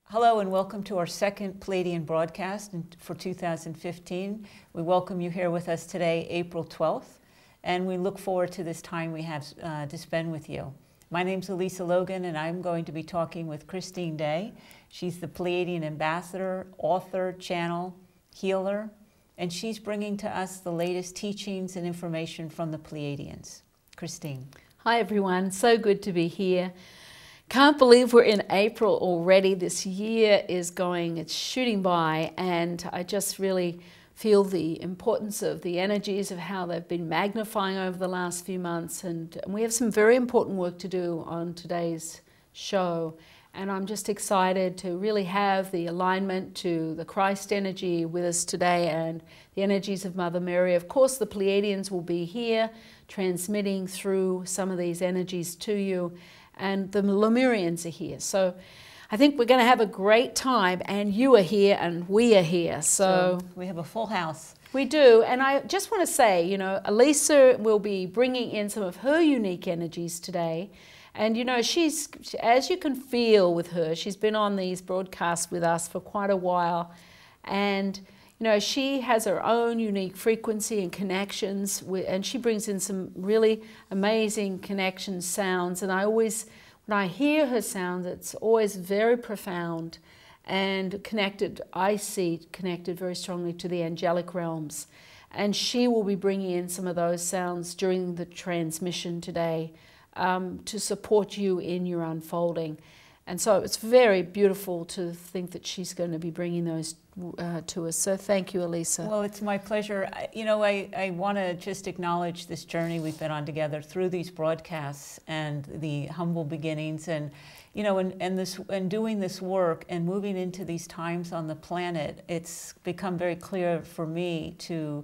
Hello and welcome to our second Pleiadian broadcast for 2015. We welcome you here with us today, April 12th, and we look forward to this time we have to spend with you. My name's Elisa Logan, and I'm going to be talking with Christine Day. She's the Pleiadian ambassador, author, channel, healer, and she's bringing to us the latest teachings and information from the Pleiadians. Christine. Hi everyone, so good to be here. Can't believe we're in April already. This year is it's shooting by, and I just really feel the importance of the energies of how they've been magnifying over the last few months, and we have some very important work to do on today's show. And I'm just excited to really have the alignment to the Christ energy with us today and the energies of Mother Mary. Of course, the Pleiadians will be here transmitting through some of these energies to you, and the Lemurians are here. So I think we're going to have a great time, and you are here and we are here. So we have a full house. We do. And I just want to say, you know, Elisa will be bringing in some of her unique energies today. And, you know, she's, as you can feel with her, she's been on these broadcasts with us for quite a while. And, you know, she has her own unique frequency and connections, and she brings in some really amazing connection sounds. And I always, when I hear her sounds, it's always very profound and connected. I see connected very strongly to the angelic realms. And she will be bringing in some of those sounds during the transmission today to support you in your unfolding. And so it's very beautiful to think that she's going to be bringing those to us. So thank you, Elisa. Well, it's my pleasure. You know, I want to just acknowledge this journey we've been on together through these broadcasts and the humble beginnings, and you know, and doing this work and moving into these times on the planet. It's become very clear for me to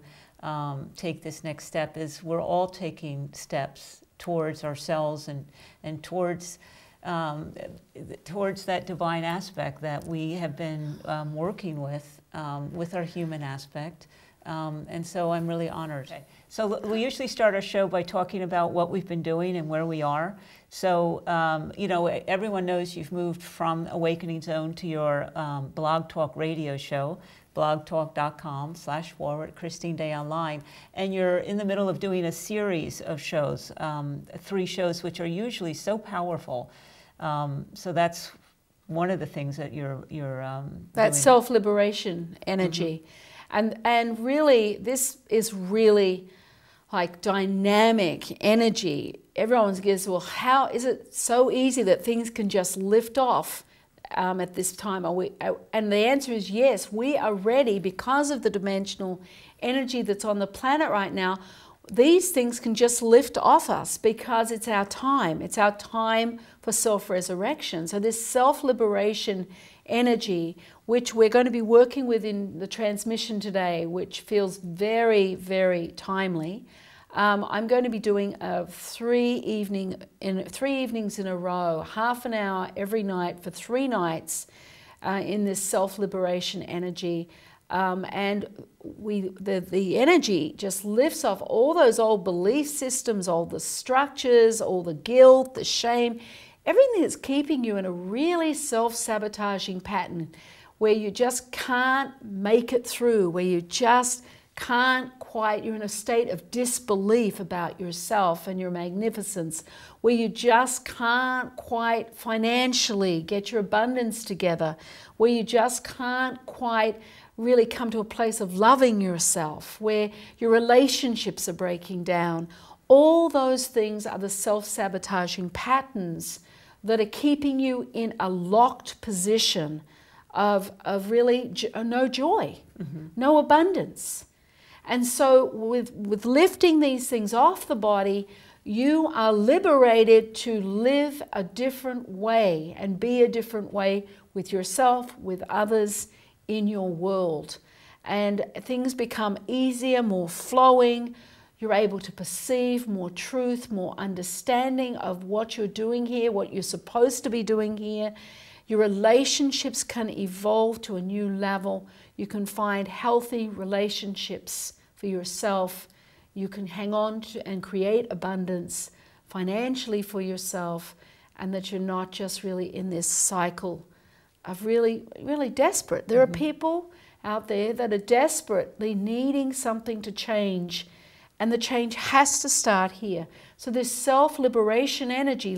take this next step. Is we're all taking steps towards ourselves and towards that divine aspect that we have been working with our human aspect. And so I'm really honored. Okay. So we usually start our show by talking about what we've been doing and where we are. So, you know, everyone knows you've moved from Awakening Zone to your blog talk radio show, blogtalk.com/forward, Christine Day Online. And you're in the middle of doing a series of shows, 3 shows, which are usually so powerful. So that's one of the things that you're that self-liberation energy. Mm-hmm. And really, this is really like dynamic energy. Everyone goes, well, how is it so easy that things can just lift off at this time? And the answer is yes, we are ready because of the dimensional energy that's on the planet right now. These things can just lift off us because it's our time. It's our time for self-resurrection. So this self-liberation energy, which we're going to be working with in the transmission today, which feels very, very timely. I'm going to be doing 3 evenings in a row, half an hour every night for 3 nights in this self-liberation energy. And the energy just lifts off all those old belief systems, all the structures, all the guilt, the shame, everything that's keeping you in a really self-sabotaging pattern where you just can't make it through, where you just can't quite, you're in a state of disbelief about yourself and your magnificence, where you just can't quite financially get your abundance together, where you just can't quite really come to a place of loving yourself, where your relationships are breaking down. All those things are the self-sabotaging patterns that are keeping you in a locked position of really no joy, no abundance. And so with lifting these things off the body, you are liberated to live a different way and be a different way with yourself, with others, in your world. And things become easier, more flowing. You're able to perceive more truth, more understanding of what you're doing here, what you're supposed to be doing here. Your relationships can evolve to a new level. You can find healthy relationships for yourself. You can hang on to and create abundance financially for yourself, and that you're not just really in this cycle really, really desperate. There are people out there that are desperately needing something to change, and the change has to start here. So this self-liberation energy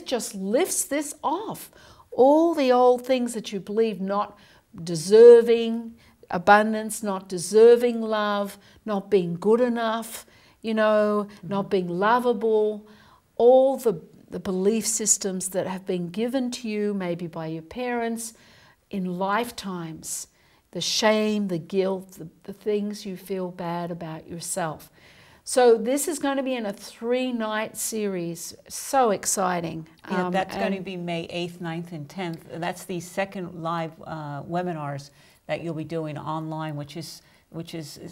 just lifts this off. All the old things that you believe not deserving abundance, not deserving love, not being good enough, you know, not being lovable, all the belief systems that have been given to you, maybe by your parents, in lifetimes, the shame, the guilt, the things you feel bad about yourself. So this is going to be in a 3-night series. So exciting. Yeah, that's going to be May 8th, 9th, and 10th. And that's the second live webinars that you'll be doing online, which is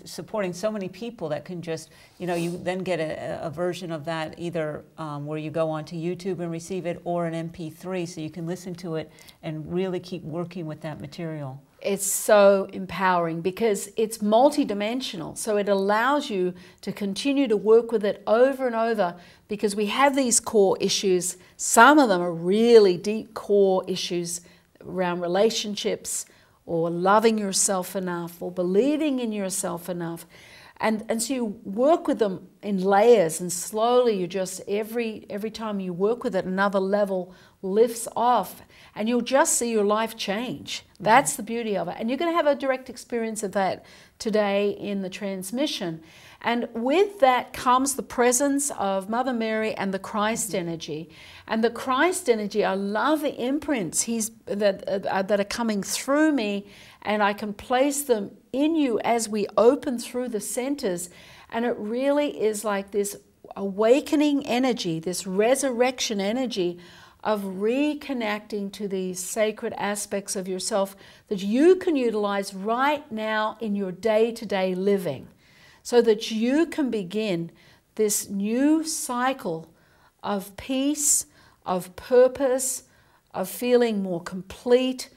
supporting so many people that can just, you know, you then get a version of that either where you go onto YouTube and receive it, or an MP3 so you can listen to it and really keep working with that material. It's so empowering because it's multidimensional. So it allows you to continue to work with it over and over, because we have these core issues. Some of them are really deep core issues around relationships, or loving yourself enough, or believing in yourself enough. And so you work with them in layers, and slowly you just, every time you work with it, another level lifts off, and you'll just see your life change. That's the beauty of it. And you're going to have a direct experience of that today in the transmission. And with that comes the presence of Mother Mary and the Christ energy. And the Christ energy, I love the imprints that are coming through me, and I can place them in you as we open through the centers. And it really is like this awakening energy, this resurrection energy of reconnecting to these sacred aspects of yourself that you can utilize right now in your day-to-day living, so that you can begin this new cycle of peace, of purpose, of feeling more complete,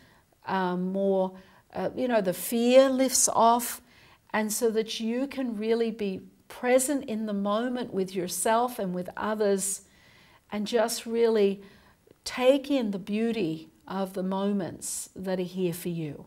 the fear lifts off, and so that you can really be present in the moment with yourself and with others, and just really take in the beauty of the moments that are here for you.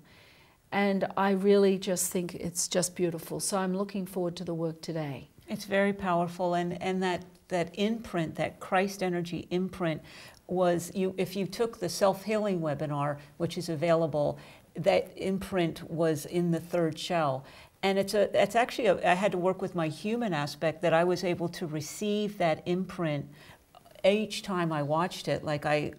And I really just think it's just beautiful. So I'm looking forward to the work today. It's very powerful, and that imprint, that Christ energy imprint, was if you took the self-healing webinar, which is available, that imprint was in the third shell. And it's actually I had to work with my human aspect, that I was able to receive that imprint each time I watched it. Like I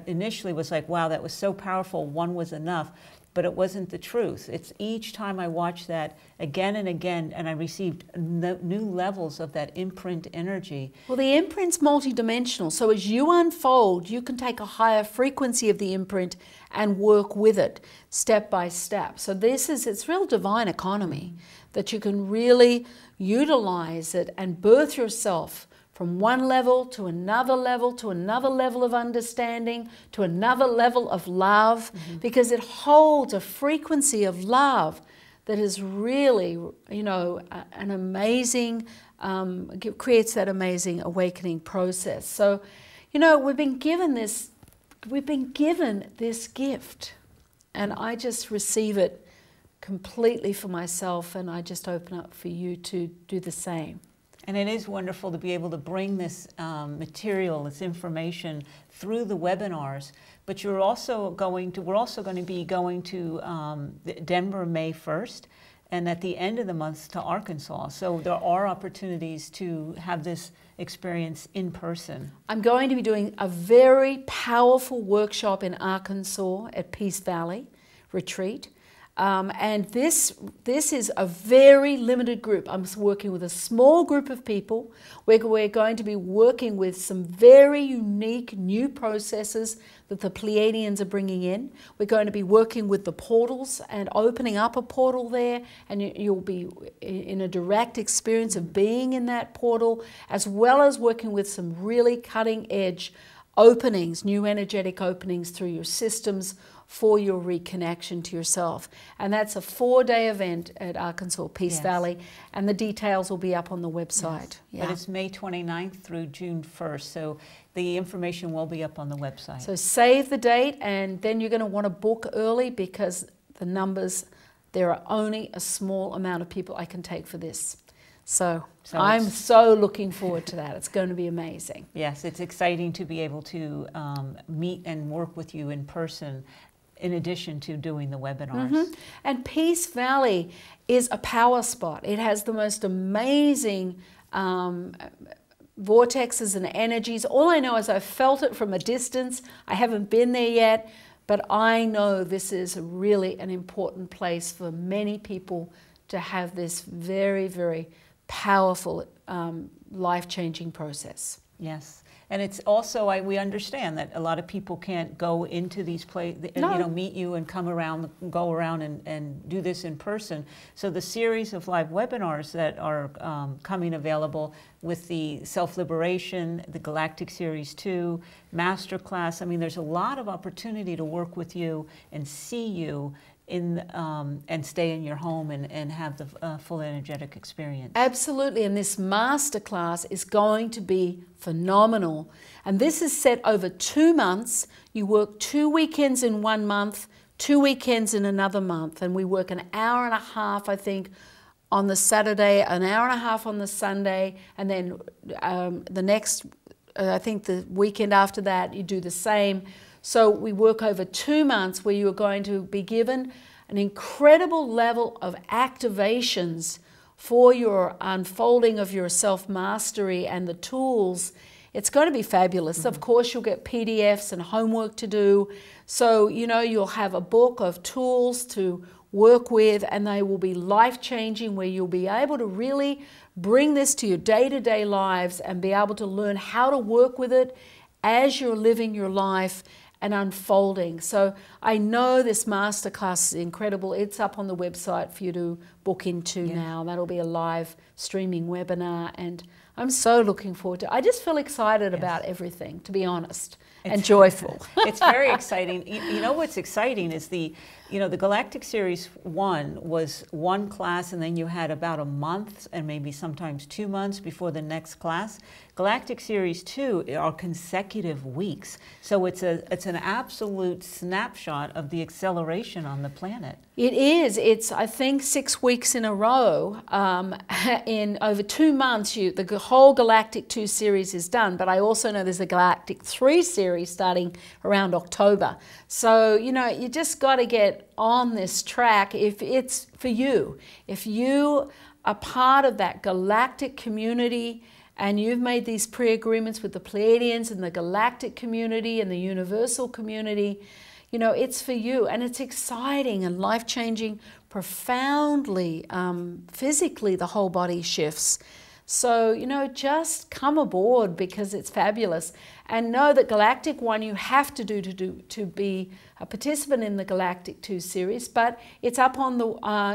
initially was like, wow, that was so powerful, one was enough. But it wasn't the truth. It's each time I watched that again and again, and I received new levels of that imprint energy. Well, the imprint's multidimensional. So as you unfold, you can take a higher frequency of the imprint and work with it step by step. So it's real divine economy, that you can really utilize it and birth yourself from one level to another level, to another level of understanding, to another level of love, because it holds a frequency of love that is really, an amazing, creates that amazing awakening process. So, we've been given this gift, and I just receive it completely for myself, and I just open up for you to do the same. And it is wonderful to be able to bring this material, this information through the webinars. But we're also going to be going to Denver May 1st, and at the end of the month to Arkansas. So there are opportunities to have this experience in person. I'm going to be doing a very powerful workshop in Arkansas at Peace Valley Retreat. And this is a very limited group. I'm working with a small group of people. We're going to be working with some very unique new processes that the Pleiadians are bringing in. We're going to be working with the portals and opening up a portal there, and you'll be in a direct experience of being in that portal, as well as working with some really cutting edge openings, new energetic openings through your systems for your reconnection to yourself. And that's a 4-day event at Arkansas Peace Valley, and the details will be up on the website. But it's May 29th through June 1st, so the information will be up on the website. So save the date, and then you're going to want to book early, because the numbers, there are only a small amount of people I can take for this. So I'm so looking forward to that. It's going to be amazing. Yes, it's exciting to be able to meet and work with you in person, in addition to doing the webinars. And Peace Valley is a power spot. It has the most amazing vortexes and energies. All I know is I've felt it from a distance. I haven't been there yet, but I know this is really an important place for many people to have this very, very powerful, life-changing process. Yes. And it's also, we understand that a lot of people can't go into these places, meet you and come around, go around and do this in person. So the series of live webinars that are coming available with the Self-Liberation, the Galactic Series 2, Masterclass, I mean, there's a lot of opportunity to work with you and see you and stay in your home and have the full energetic experience. Absolutely, and this masterclass is going to be phenomenal. And this is set over 2 months. You work 2 weekends in 1 month, 2 weekends in another month, and we work an hour and a half, I think, on the Saturday, an hour and a half on the Sunday, and then the next, I think the weekend after that, you do the same. So we work over 2 months where you are going to be given an incredible level of activations for your unfolding of your self-mastery and the tools. It's going to be fabulous. Of course, you'll get PDFs and homework to do. So, you'll have a book of tools to work with, and they will be life-changing, where you'll be able to really bring this to your day-to-day lives and be able to learn how to work with it as you're living your life and unfolding. So I know this masterclass is incredible. It's up on the website for you to book into now. That'll be a live streaming webinar, and I'm so looking forward to it. I just feel excited about everything, to be honest, and joyful. It's very exciting. You know what's exciting is the Galactic Series 1 was one class, and then you had about a month and maybe sometimes 2 months before the next class. Galactic Series 2 are consecutive weeks. So it's an absolute snapshot of the acceleration on the planet. It is. It's, I think, 6 weeks in a row. In over 2 months, the whole Galactic 2 series is done. But I also know there's a Galactic 3 series starting around October. So, you just got to get on this track if it's for you. If you are part of that galactic community and you've made these pre-agreements with the Pleiadians and the galactic community and the universal community, it's for you. And it's exciting and life-changing, profoundly, physically, the whole body shifts. So, just come aboard, because it's fabulous. And know that Galactic 1 you have to do to be a participant in the Galactic 2 series, but it's up on the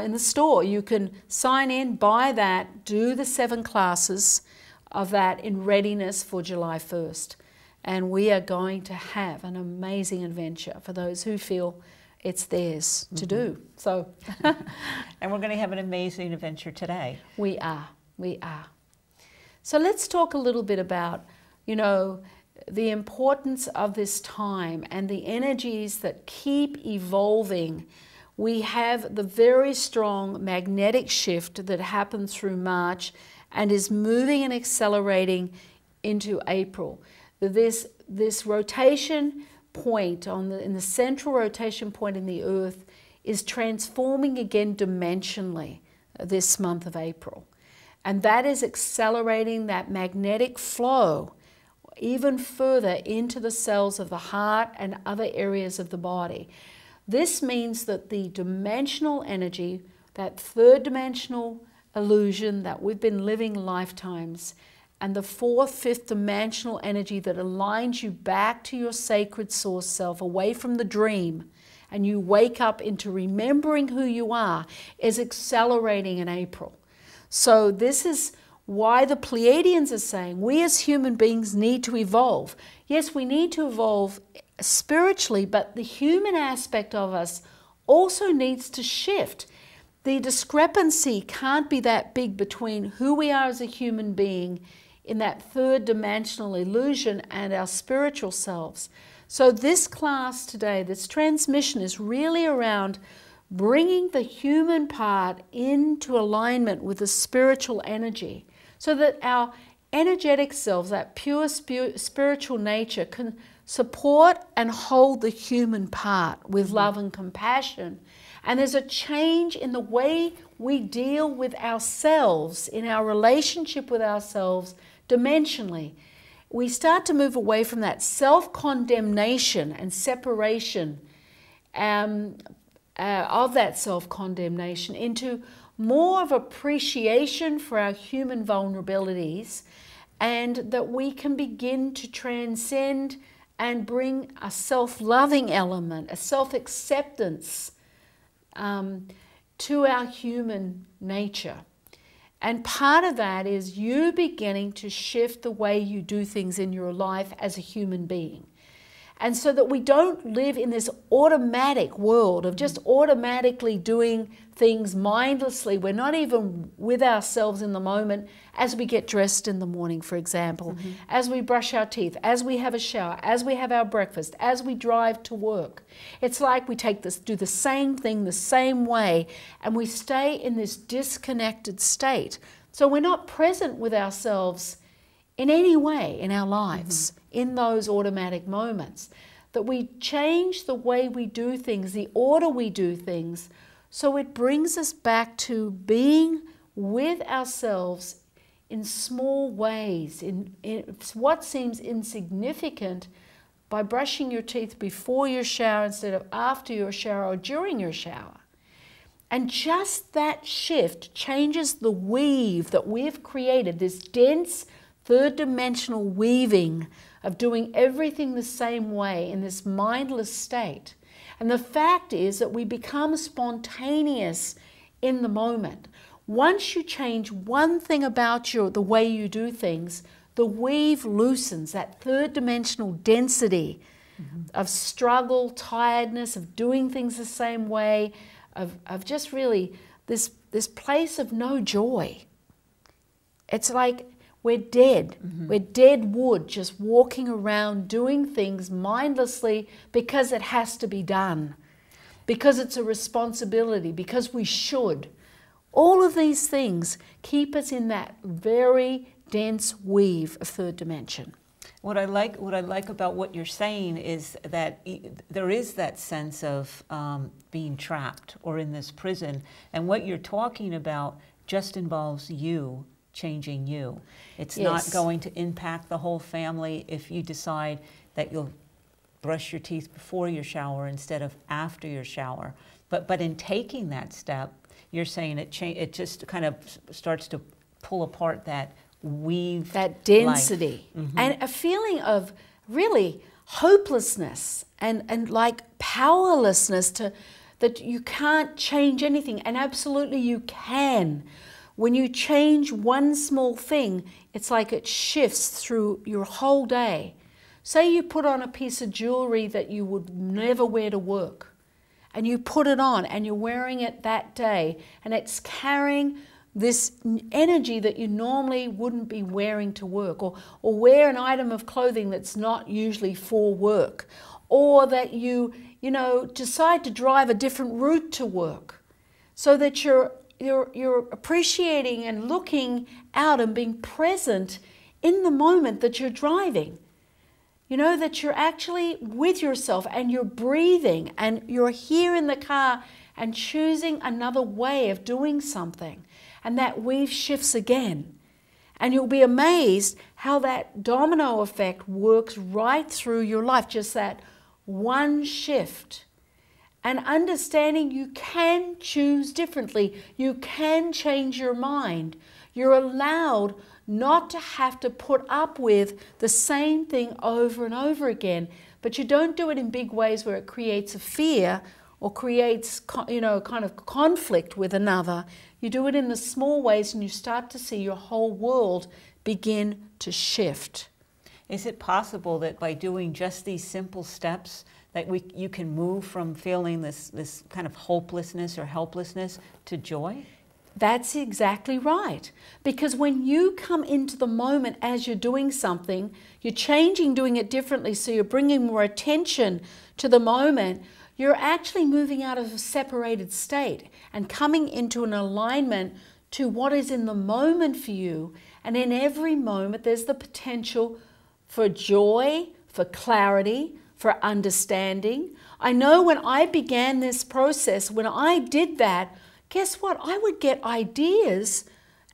in the store. You can sign in, buy that, do the 7 classes of that in readiness for July 1st. And we are going to have an amazing adventure for those who feel it's theirs to do. So, and we're going to have an amazing adventure today. We are. So let's talk a little bit about, the importance of this time and the energies that keep evolving. We have the very strong magnetic shift that happened through March and is moving and accelerating into April. This rotation point in the central rotation point in the Earth is transforming again dimensionally this month of April. And that is accelerating that magnetic flow even further into the cells of the heart and other areas of the body. This means that the dimensional energy, that third dimensional illusion that we've been living lifetimes, and the fourth, fifth dimensional energy that aligns you back to your sacred source self, away from the dream, and you wake up into remembering who you are, is accelerating in April. So this is why the Pleiadians are saying we as human beings need to evolve. yes, we need to evolve spiritually, but the human aspect of us also needs to shift. The discrepancy can't be that big between who we are as a human being in that third dimensional illusion and our spiritual selves. So this class today, this transmission, is really around bringing the human part into alignment with the spiritual energy so that our energetic selves, that pure spiritual nature, can support and hold the human part with love and compassion. And there's a change in the way we deal with ourselves, in our relationship with ourselves dimensionally. We start to move away from that self-condemnation and separation of that self-condemnation into more of appreciation for our human vulnerabilities, and that we can begin to transcend and bring a self-loving element, a self-acceptance to our human nature. And part of that is you beginning to shift the way you do things in your life as a human being. And so that we don't live in this automatic world of just automatically doing things mindlessly. We're not even with ourselves in the moment as we get dressed in the morning, for example, as we brush our teeth, as we have a shower, as we have our breakfast, as we drive to work. It's like we do the same thing the same way, and we stay in this disconnected state. So we're not present with ourselves in any way in our lives, in those automatic moments. That we change the way we do things, the order we do things, so it brings us back to being with ourselves in small ways, in what seems insignificant, by brushing your teeth before your shower instead of after your shower or during your shower. And just that shift changes the weave that we've created, this dense third dimensional weaving of doing everything the same way in this mindless state. And the fact is that we become spontaneous in the moment. Once you change one thing about the way you do things, the weave loosens, that third dimensional density of struggle, tiredness, of doing things the same way, of just really this place of no joy. It's like we're dead. We're dead wood, just walking around doing things mindlessly because it has to be done, because it's a responsibility, because we should. All of these things keep us in that very dense weave of third dimension. What I like about what you're saying is that there is that sense of being trapped or in this prison, and what you're talking about just involves you changing you. It's not going to impact the whole family if you decide that you'll brush your teeth before your shower instead of after your shower. But in taking that step, you're saying it just kind of starts to pull apart that weave, that density, and a feeling of really hopelessness and like powerlessness that you can't change anything. And absolutely you can. When you change one small thing, it's like it shifts through your whole day. Say you put on a piece of jewelry that you would never wear to work, and you put it on and you're wearing it that day, and it's carrying this energy that you normally wouldn't be wearing to work, or wear an item of clothing that's not usually for work, or that you decide to drive a different route to work, so that you're appreciating and looking out and being present in the moment that you're driving. You know, that you're actually with yourself and you're breathing and you're here in the car and choosing another way of doing something. And that weave shifts again. And you'll be amazed how that domino effect works right through your life, just that one shift. And understanding you can choose differently. You can change your mind. You're allowed not to have to put up with the same thing over and over again. But you don't do it in big ways where it creates a fear or creates, kind of conflict with another. You do it in the small ways, and you start to see your whole world begin to shift. Is it possible that by doing just these simple steps that you can move from feeling this kind of hopelessness or helplessness to joy? That's exactly right. Because when you come into the moment as you're doing something, you're changing, doing it differently, so you're bringing more attention to the moment, you're actually moving out of a separated state and coming into an alignment to what is in the moment for you. And in every moment, there's the potential for joy, for clarity, for understanding. I know when I began this process, when I did that, guess what? I would get ideas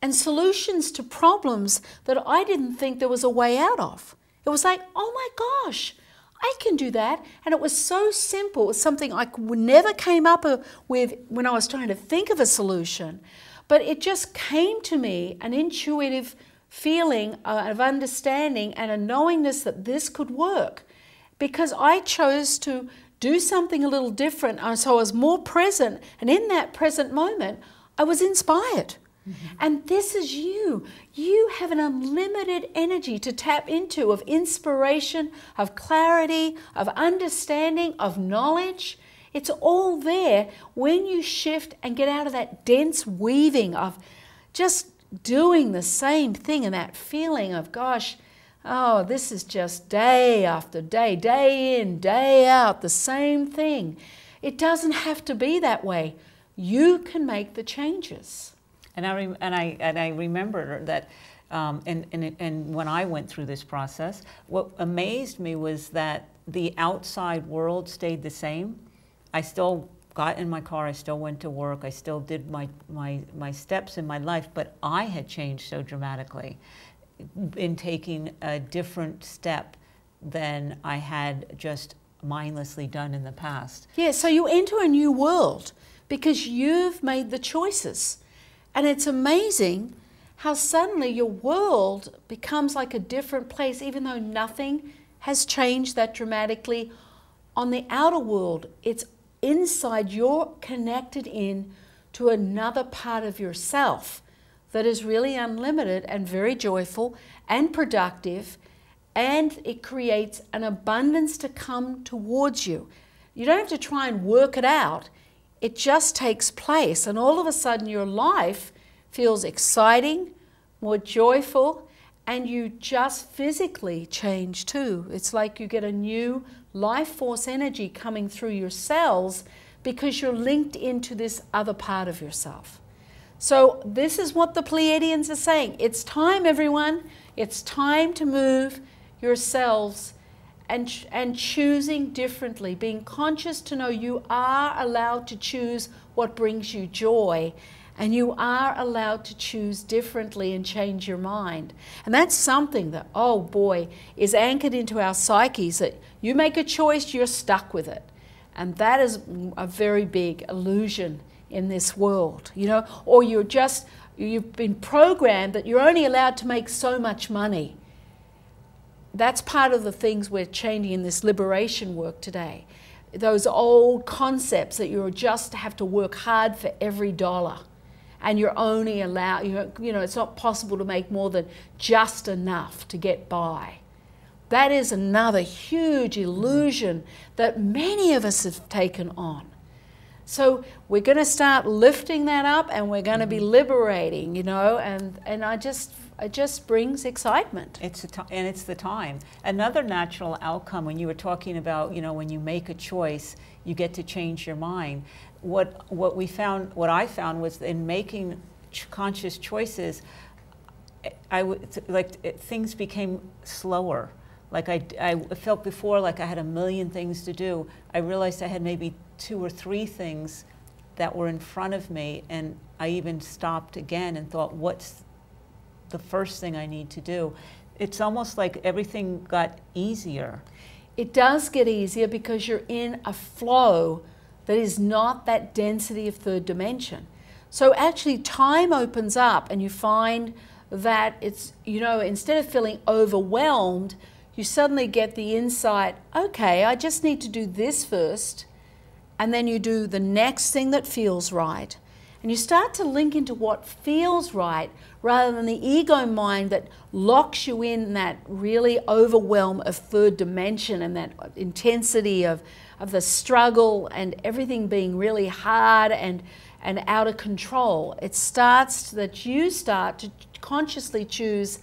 and solutions to problems that I didn't think there was a way out of. It was like, oh my gosh, I can do that. And it was so simple. It was something I never came up with when I was trying to think of a solution. But it just came to me, an intuitive feeling of understanding and a knowingness that this could work, because I chose to do something a little different. So I was more present, and in that present moment, I was inspired. And this is you. You have an unlimited energy to tap into, of inspiration, of clarity, of understanding, of knowledge. It's all there when you shift and get out of that dense weaving of just doing the same thing, and that feeling of, gosh, oh, this is just day after day, day in, day out, the same thing. It doesn't have to be that way. You can make the changes. And I remember that, and when I went through this process, what amazed me was that the outside world stayed the same. I still got in my car, I still went to work, I still did my steps in my life, but I had changed so dramatically in taking a different step than I had just mindlessly done in the past. Yeah, so you enter a new world because you've made the choices. And it's amazing how suddenly your world becomes like a different place, even though nothing has changed that dramatically on the outer world. It's inside, you're connected in to another part of yourself that is really unlimited and very joyful and productive, and it creates an abundance to come towards you. You don't have to try and work it out. It just takes place, and all of a sudden your life feels exciting, more joyful, and you just physically change too. It's like you get a new life force energy coming through your cells because you're linked into this other part of yourself. So this is what the Pleiadians are saying. It's time, everyone. It's time to move yourselves and choosing differently, being conscious to know you are allowed to choose what brings you joy, and you are allowed to choose differently and change your mind. And that's something that, oh boy, is anchored into our psyches, that you make a choice, you're stuck with it. And that is a very big illusion in this world, you know, or you've been programmed that you're only allowed to make so much money. That's part of the things we're changing in this liberation work today. Those old concepts that you just have to work hard for every dollar, and you're only allowed, you know, it's not possible to make more than just enough to get by. That is another huge illusion that many of us have taken on. So we're going to start lifting that up, and we're going to be liberating, you know, and it just brings excitement. And it's the time. Another natural outcome, when you were talking about, you know, when you make a choice, you get to change your mind. What I found was in making conscious choices, things became slower. Like I felt before like I had a million things to do. I realized I had maybe 2 or 3 things that were in front of me, and I even stopped again and thought, what's the first thing I need to do? It's almost like everything got easier. It does get easier because you're in a flow that is not that density of third dimension. So actually time opens up, and you find that it's, you know, instead of feeling overwhelmed, you suddenly get the insight, okay, I just need to do this first, and then you do the next thing that feels right. And and you start to link into what feels right rather than the ego mind that locks you in that really overwhelm of third dimension and that intensity of the struggle and everything being really hard and out of control. It starts that you start to consciously choose,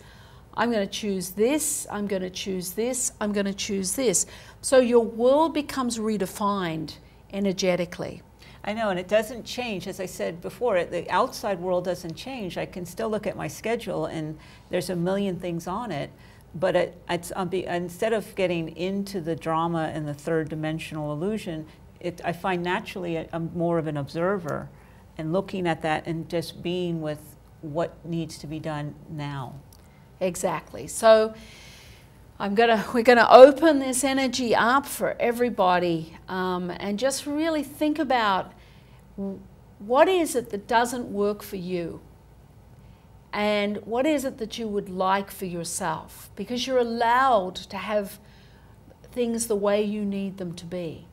I'm going to choose this, I'm going to choose this, I'm going to choose this. So your world becomes redefined energetically. I know, and it doesn't change. As I said before, the outside world doesn't change. I can still look at my schedule and there's a million things on it, but instead of getting into the drama and the third dimensional illusion, I find naturally I'm more of an observer and looking at that and just being with what needs to be done now. Exactly. So we're gonna open this energy up for everybody and just really think about what is it that doesn't work for you and what is it that you would like for yourself, because you're allowed to have things the way you need them to be.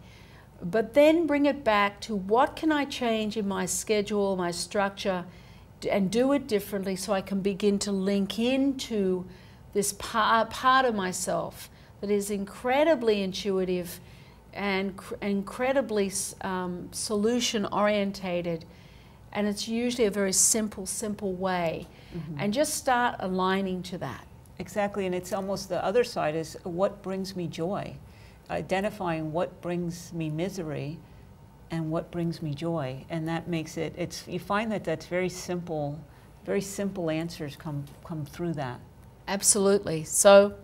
But then bring it back to what can I change in my schedule, my structure, and do it differently so I can begin to link into this part of myself that is incredibly intuitive and incredibly solution orientated, and it's usually a very simple way. And just start aligning to that. Exactly, and it's almost the other side is what brings me joy, identifying what brings me misery and what brings me joy, and that makes it, you find that that's very simple answers come through that. Absolutely. So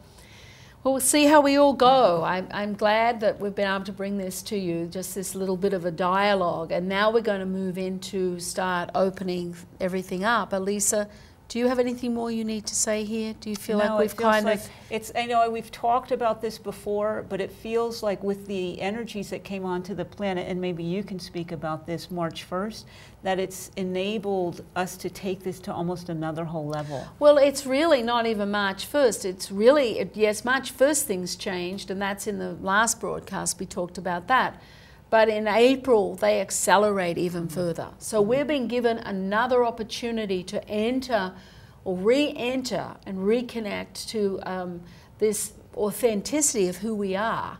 we'll see how we all go. I'm glad that we've been able to bring this to you, just this little bit of a dialogue, and now we're going to move into start opening everything up. Elisa, do you have anything more you need to say here? Do you feel like we've kind of... I know we've talked about this before, but it feels like with the energies that came onto the planet, and maybe you can speak about this March 1st, that it's enabled us to take this to almost another whole level. Well, it's really not even March 1st. It's really, yes, March 1st things changed, and that's in the last broadcast we talked about that. But in April, they accelerate even further. So we're being given another opportunity to enter or re-enter and reconnect to this authenticity of who we are.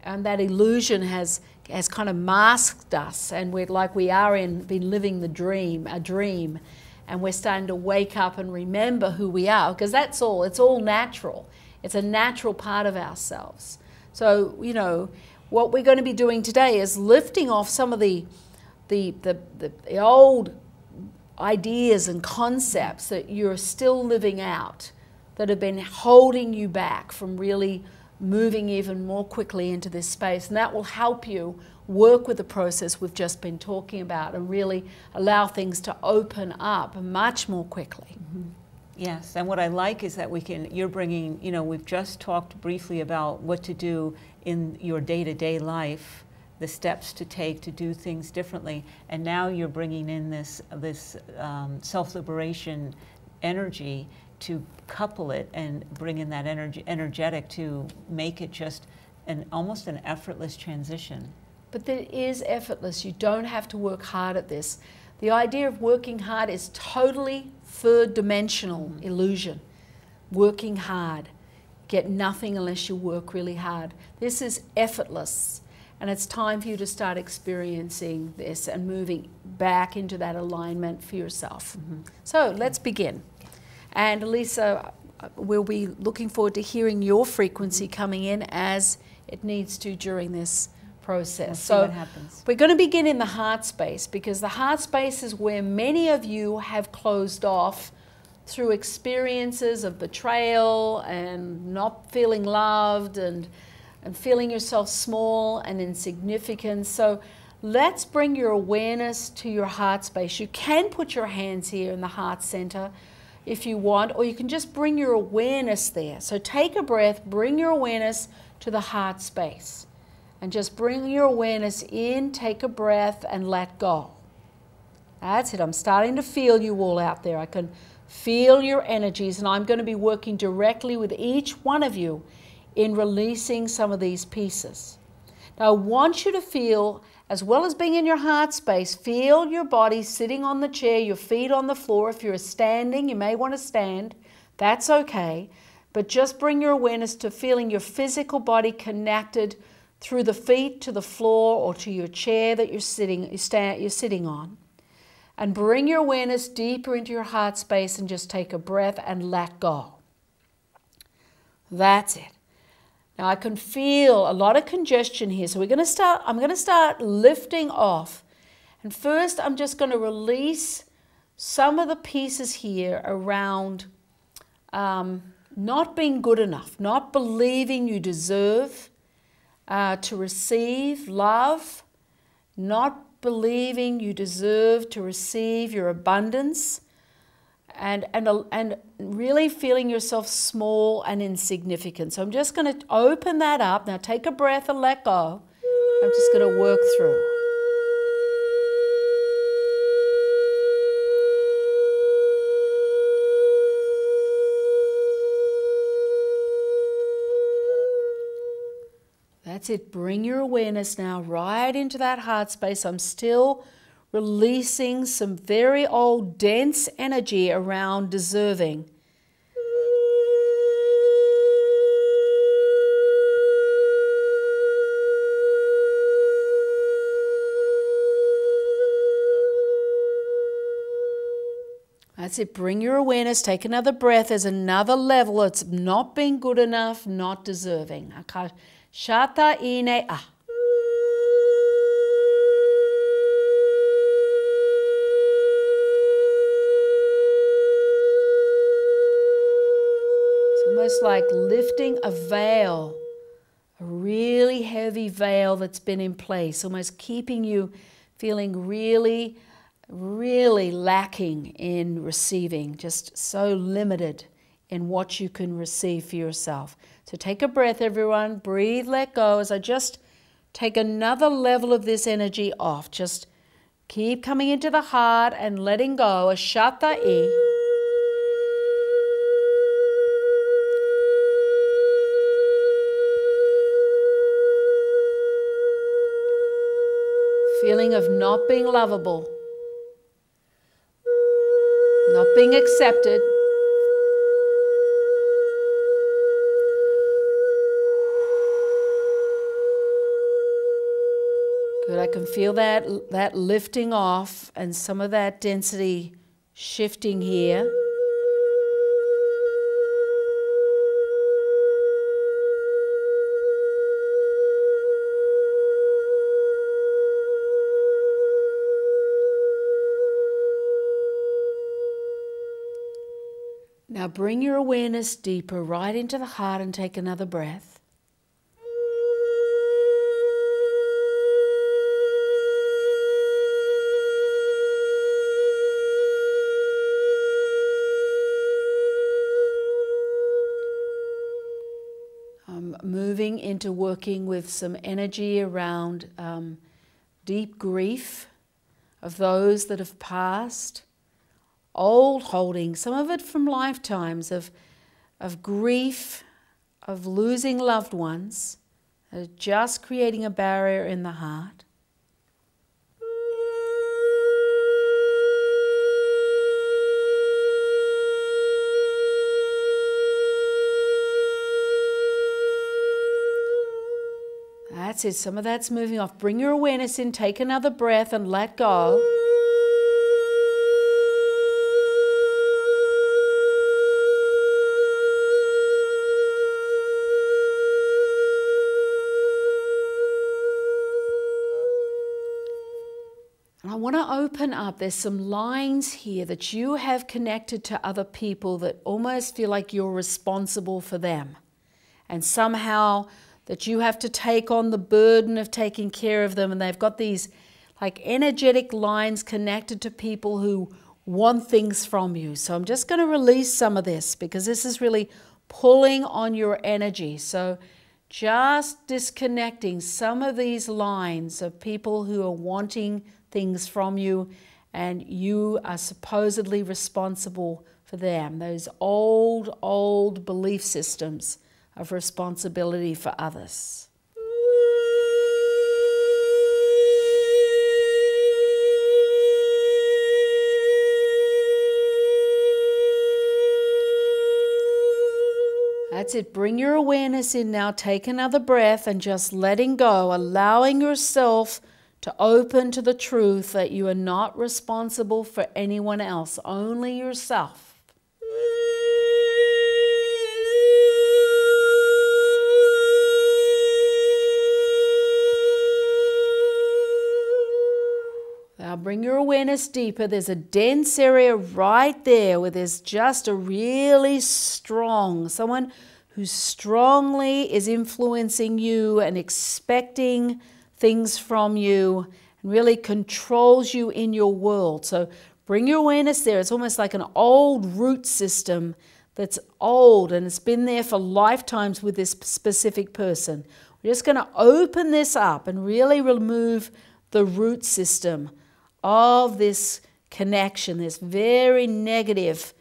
And that illusion has kind of masked us, and we're like been living a dream, and we're starting to wake up and remember who we are, because it's all natural. It's a natural part of ourselves. So, you know, what we're going to be doing today is lifting off some of the old ideas and concepts that you're still living out, that have been holding you back from really moving even more quickly into this space. And that will help you work with the process we've just been talking about and really allow things to open up much more quickly. Yes, and what I like is that you're bringing, you know, we've just talked briefly about what to do in your day-to-day life, the steps to take to do things differently, and now you're bringing in this self-liberation energy to couple it and bring in that energetic to make it just almost an effortless transition. But it is effortless. You don't have to work hard at this. The idea of working hard is totally third dimensional illusion. Working hard. Get nothing unless you work really hard. This is effortless, and it's time for you to start experiencing this and moving back into that alignment for yourself. So let's begin. And Elisa, we'll be looking forward to hearing your frequency coming in as it needs to during this process. We'll see so what happens. We're going to begin in the heart space, because the heart space is where many of you have closed off through experiences of betrayal and not feeling loved and feeling yourself small and insignificant. So let's bring your awareness to your heart space. You can put your hands here in the heart center if you want, or you can just bring your awareness there. So take a breath, bring your awareness to the heart space. And just bring your awareness in, take a breath, and let go. That's it. I'm starting to feel you all out there. I can feel your energies, and I'm going to be working directly with each one of you in releasing some of these pieces. Now, I want you to feel as well as being in your heart space, feel your body sitting on the chair, your feet on the floor. If you're standing, you may want to stand. That's okay. But just bring your awareness to feeling your physical body connected through the feet to the floor or to your chair that you're sitting on. And bring your awareness deeper into your heart space and just take a breath and let go. That's it. Now I can feel a lot of congestion here. So I'm going to start lifting off. And first I'm just going to release some of the pieces here around not being good enough, not believing you deserve to receive love, not believing you deserve to receive your abundance, and really feeling yourself small and insignificant. So I'm just going to open that up. Now take a breath and let go. I'm just going to work through. That's it. Bring your awareness now right into that heart space. I'm still releasing some very old, dense energy around deserving. That's it. Bring your awareness. Take another breath. There's another level. It's not being good enough, not deserving. Shata ine a. It's almost like lifting a veil, a really heavy veil that's been in place, almost keeping you feeling really, really lacking in receiving, just so limited in what you can receive for yourself. So take a breath, everyone. Breathe, let go. As I just take another level of this energy off. Just keep coming into the heart and letting go. A shata e. Feeling of not being lovable, not being accepted. Good, I can feel that lifting off and some of that density shifting here. Now bring your awareness deeper right into the heart and take another breath. Moving into working with some energy around deep grief of those that have passed, old holding, some of it from lifetimes of grief, of losing loved ones, just creating a barrier in the heart. That's it. Some of that's moving off. Bring your awareness in. Take another breath and let go. And I want to open up. There's some lines here that you have connected to other people that almost feel like you're responsible for them. And somehow that you have to take on the burden of taking care of them, and they've got these like energetic lines connected to people who want things from you. So I'm just going to release some of this because this is really pulling on your energy. So just disconnecting some of these lines of people who are wanting things from you and you are supposedly responsible for them. Those old belief systems of responsibility for others. That's it. Bring your awareness in now. Take another breath and just letting go, allowing yourself to open to the truth that you are not responsible for anyone else, only yourself. Now bring your awareness deeper. There's a dense area right there where there's just a really strong, someone who strongly is influencing you and expecting things from you and really controls you in your world. So bring your awareness there. It's almost like an old root system that's old and it's been there for lifetimes with this specific person. We're just going to open this up and really remove the root system of this connection, this very negative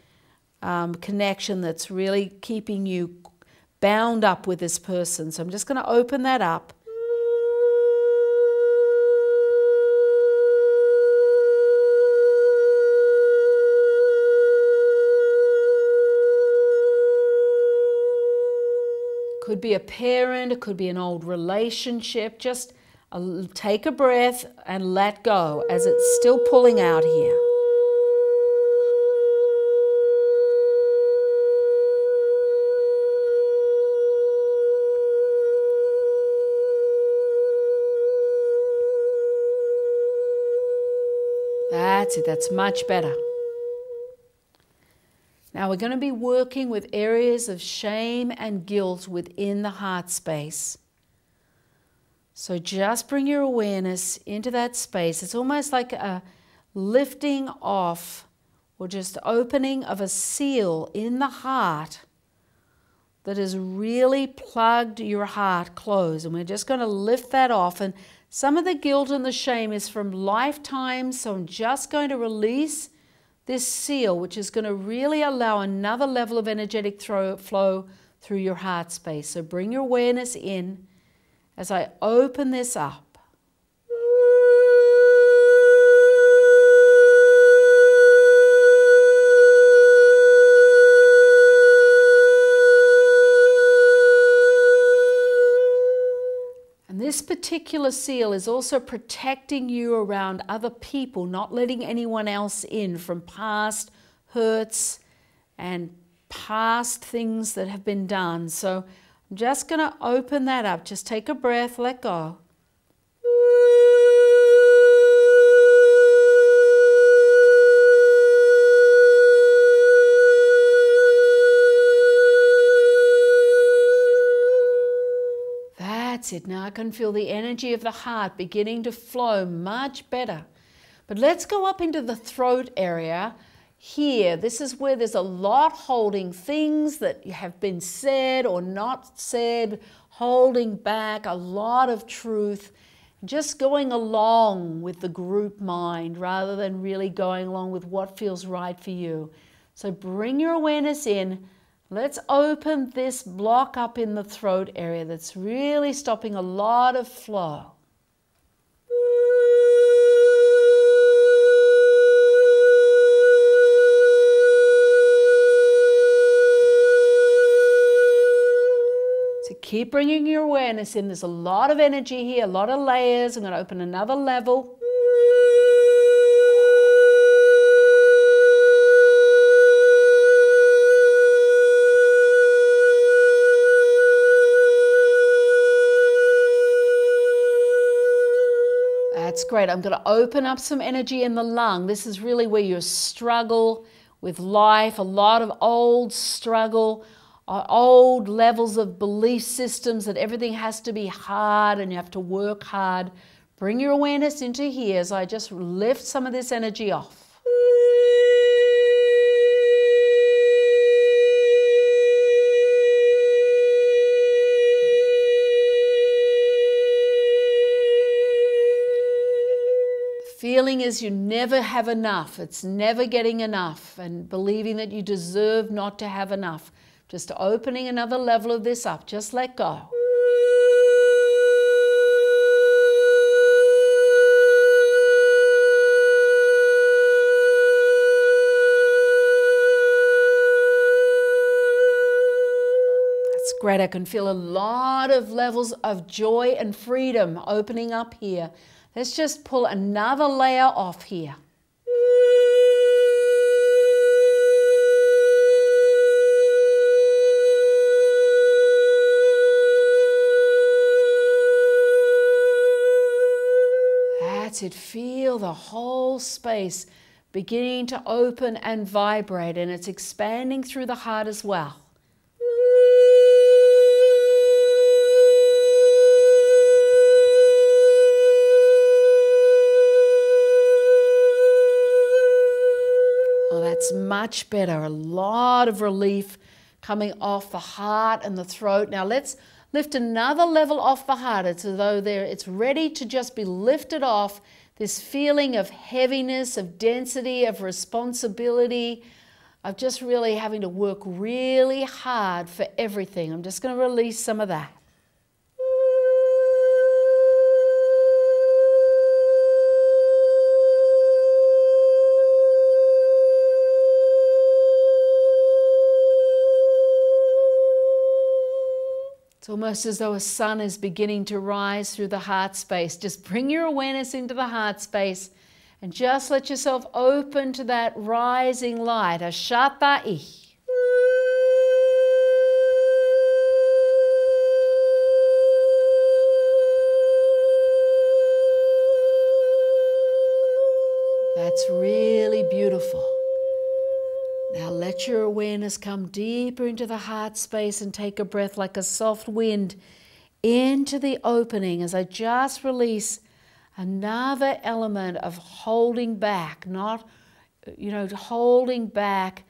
connection that's really keeping you bound up with this person. So I'm just going to open that up. Could be a parent, it could be an old relationship. Just take a breath and let go as it's still pulling out here. That's it, that's much better. Now we're going to be working with areas of shame and guilt within the heart space. So just bring your awareness into that space. It's almost like a lifting off or just opening of a seal in the heart that has really plugged your heart closed. And we're just going to lift that off. And some of the guilt and the shame is from lifetimes. So I'm just going to release this seal, which is going to really allow another level of energetic flow through your heart space. So bring your awareness in as I open this up. And this particular seal is also protecting you around other people, not letting anyone else in from past hurts and past things that have been done. So I'm just going to open that up. Just take a breath, let go. That's it. Now I can feel the energy of the heart beginning to flow much better. But let's go up into the throat area. Here, this is where there's a lot holding, things that have been said or not said, holding back a lot of truth, just going along with the group mind rather than really going along with what feels right for you. So bring your awareness in. Let's open this block up in the throat area that's really stopping a lot of flow. So keep bringing your awareness in. There's a lot of energy here, a lot of layers. I'm going to open another level. That's great. I'm going to open up some energy in the lung. This is really where you struggle with life, a lot of old struggle, old levels of belief systems that everything has to be hard and you have to work hard. Bring your awareness into here as I just lift some of this energy off. Feeling is you never have enough. It's never getting enough and believing that you deserve not to have enough. Just opening another level of this up. Just let go. great. I can feel a lot of levels of joy and freedom opening up here. Let's just pull another layer off here. That's it. Feel the whole space beginning to open and vibrate, and it's expanding through the heart as well. Oh, that's much better. A lot of relief coming off the heart and the throat. Now let's lift another level off the heart. It's as though it's ready to just be lifted off. This feeling of heaviness, of density, of responsibility, of just really having to work really hard for everything. I'm just going to release some of that. It's almost as though a sun is beginning to rise through the heart space. Just bring your awareness into the heart space and just let yourself open to that rising light. Ashatai. That's really beautiful. Now let your awareness come deeper into the heart space and take a breath like a soft wind into the opening as I just release another element of holding back, not, holding back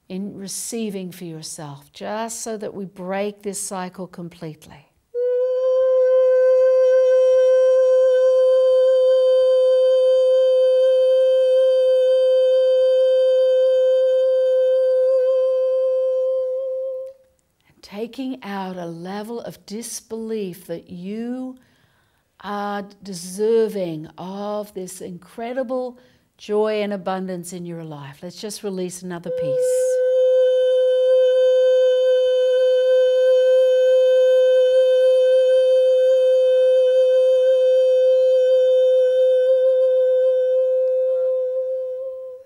in receiving for yourself, just so that we break this cycle completely. Taking out a level of disbelief that you are deserving of this incredible joy and abundance in your life. Let's just release another piece.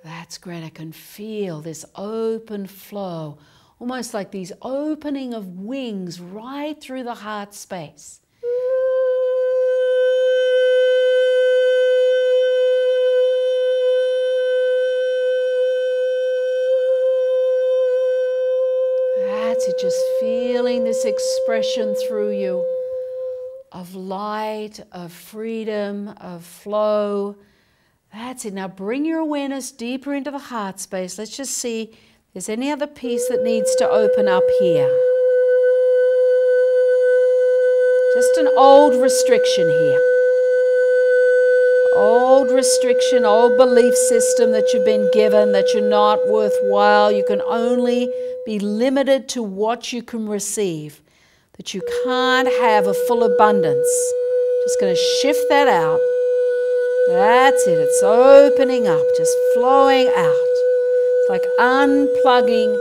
That's great. I can feel this open flow, almost like these opening of wings right through the heart space. That's it, just feeling this expression through you of light, of freedom, of flow. That's it. Now bring your awareness deeper into the heart space. Let's just see if there's any other piece that needs to open up here. Just an old restriction here. Old restriction, old belief system that you've been given, that you're not worthwhile. You can only be limited to what you can receive, that you can't have a full abundance. Just going to shift that out. That's it. It's opening up, just flowing out. It's like unplugging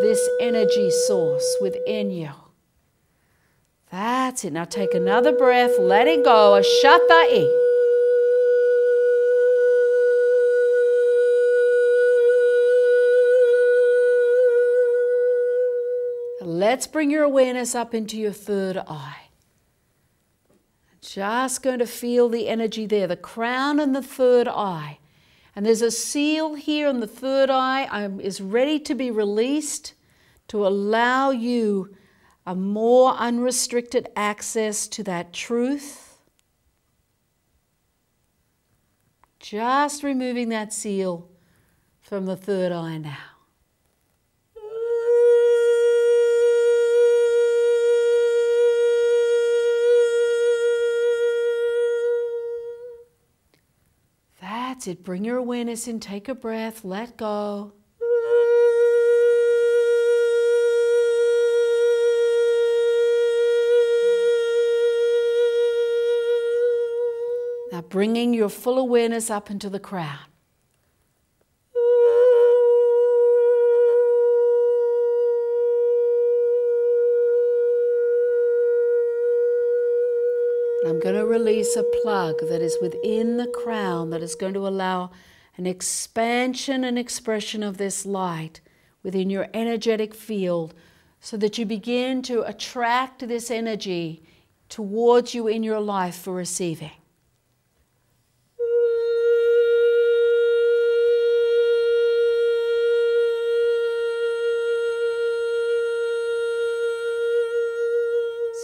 this energy source within you. That's it. Now take another breath. Let it go. Ashatai. Let's bring your awareness up into your third eye. Just going to feel the energy there, the crown and the third eye. And there's a seal here in the third eye is ready to be released to allow you a more unrestricted access to that truth. Just removing that seal from the third eye now. That's it. Bring your awareness in. Take a breath. Let go. Now bringing your full awareness up into the crown. I'm going to release a plug that is within the crown that is going to allow an expansion and expression of this light within your energetic field so that you begin to attract this energy towards you in your life for receiving.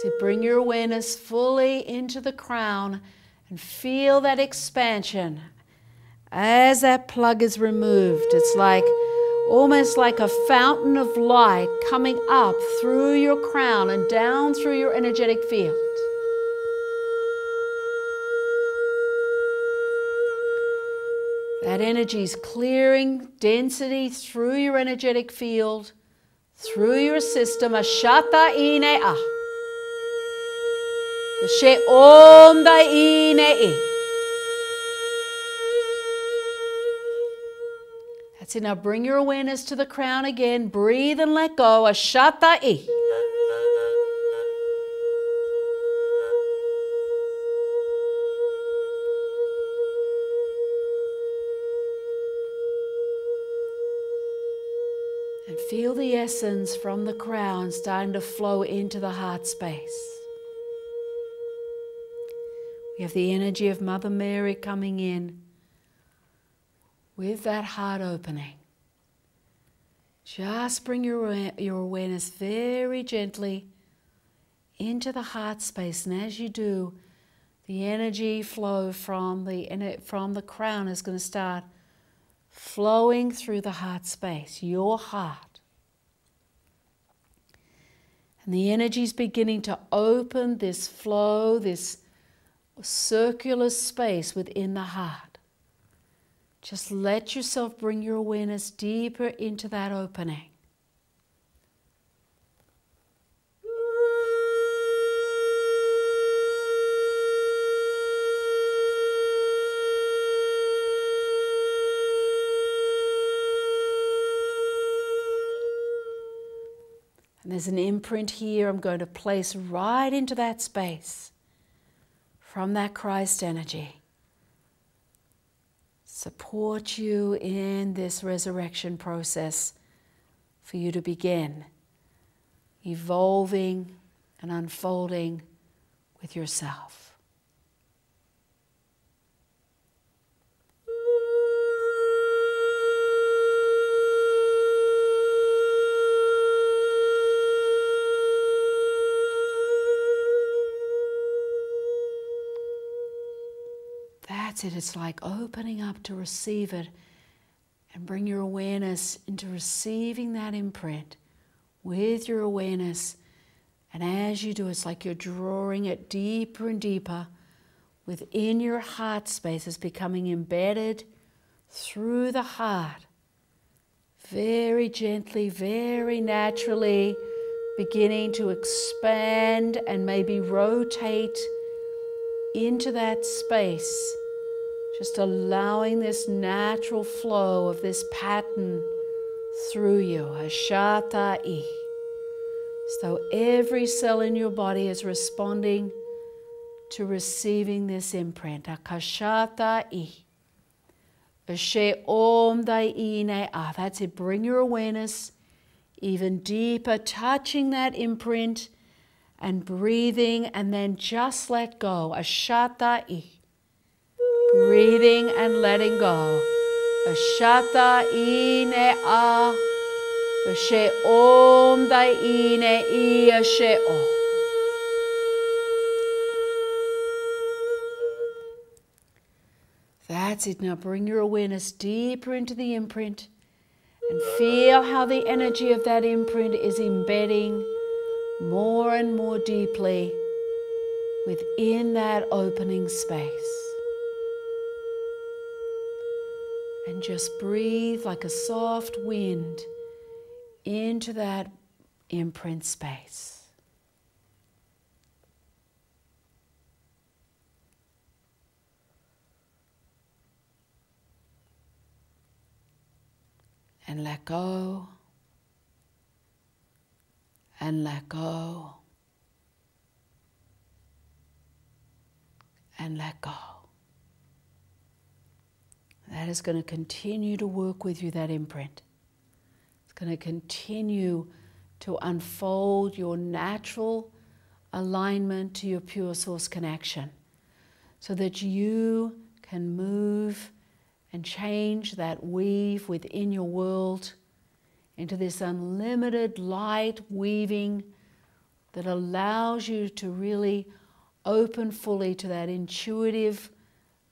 So bring your awareness fully into the crown and feel that expansion. As that plug is removed, it's like almost like a fountain of light coming up through your crown and down through your energetic field. That energy is clearing density through your energetic field, through your system. Ashata ine-a. She om da ine-e. That's it. Now bring your awareness to the crown again. Breathe and let go. Ashata-e. And feel the essence from the crown starting to flow into the heart space. We have the energy of Mother Mary coming in with that heart opening. Just bring your awareness very gently into the heart space. And as you do, the energy flow from the crown is going to start flowing through the heart space, your heart. And the energy is beginning to open this flow, this circular space within the heart. Just let yourself bring your awareness deeper into that opening. And there's an imprint here I'm going to place right into that space from that Christ energy. Support you in this resurrection process for you to begin evolving and unfolding with yourself. That's it. It's like opening up to receive it and bring your awareness into receiving that imprint with your awareness. And as you do, it's like you're drawing it deeper and deeper within your heart space. It's becoming embedded through the heart. Very gently, very naturally, beginning to expand and maybe rotate into that space, just allowing this natural flow of this pattern through you. Ashata-i. So every cell in your body is responding to receiving this imprint. Akashata-i. Ashe om dai-ine-a. That's it. Bring your awareness even deeper, touching that imprint and breathing, and then just let go. Ashata-i. Breathing and letting go. Ashata-i-ne-a. Ashe om dai-ine-i. Ashe o. That's it. Now bring your awareness deeper into the imprint and feel how the energy of that imprint is embedding more and more deeply within that opening space. And just breathe like a soft wind into that imprint space. And let go. And let go. and let go. That is going to continue to work with you, that imprint. It's going to continue to unfold your natural alignment to your pure source connection so that you can move and change that weave within your world into this unlimited light weaving that allows you to really open fully to that intuitive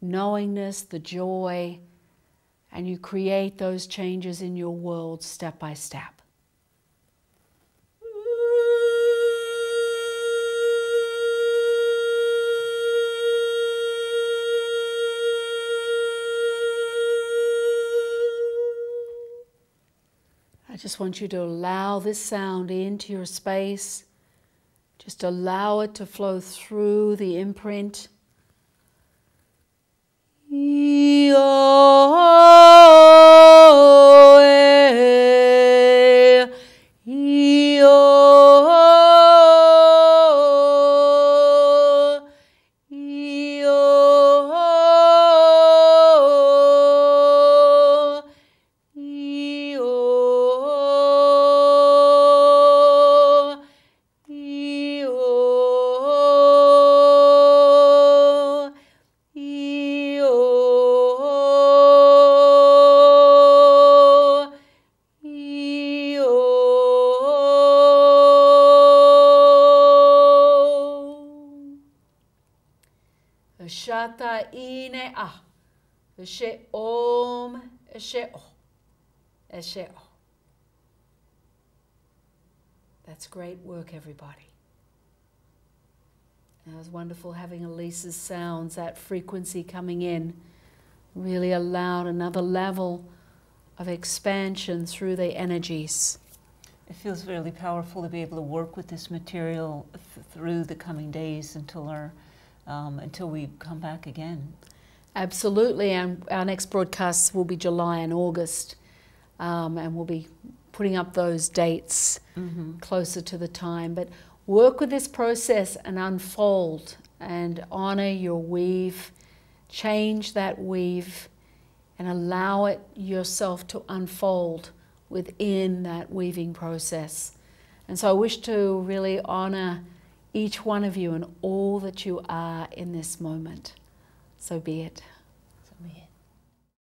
knowingness, the joy, and you create those changes in your world step by step. I just want you to allow this sound into your space. Just allow it to flow through the imprint. Shata ine ah, she om, she o, she o. That's great work, everybody. It was wonderful having Elisa's sounds, that frequency coming in, really allowed another level of expansion through the energies. It feels really powerful to be able to work with this material through the coming days until we come back again. Absolutely, and our next broadcasts will be July and August, and we'll be putting up those dates closer to the time. But work with this process and unfold and honor your weave, change that weave, and allow it yourself to unfold within that weaving process. And so I wish to really honor each one of you and all that you are in this moment. So be it.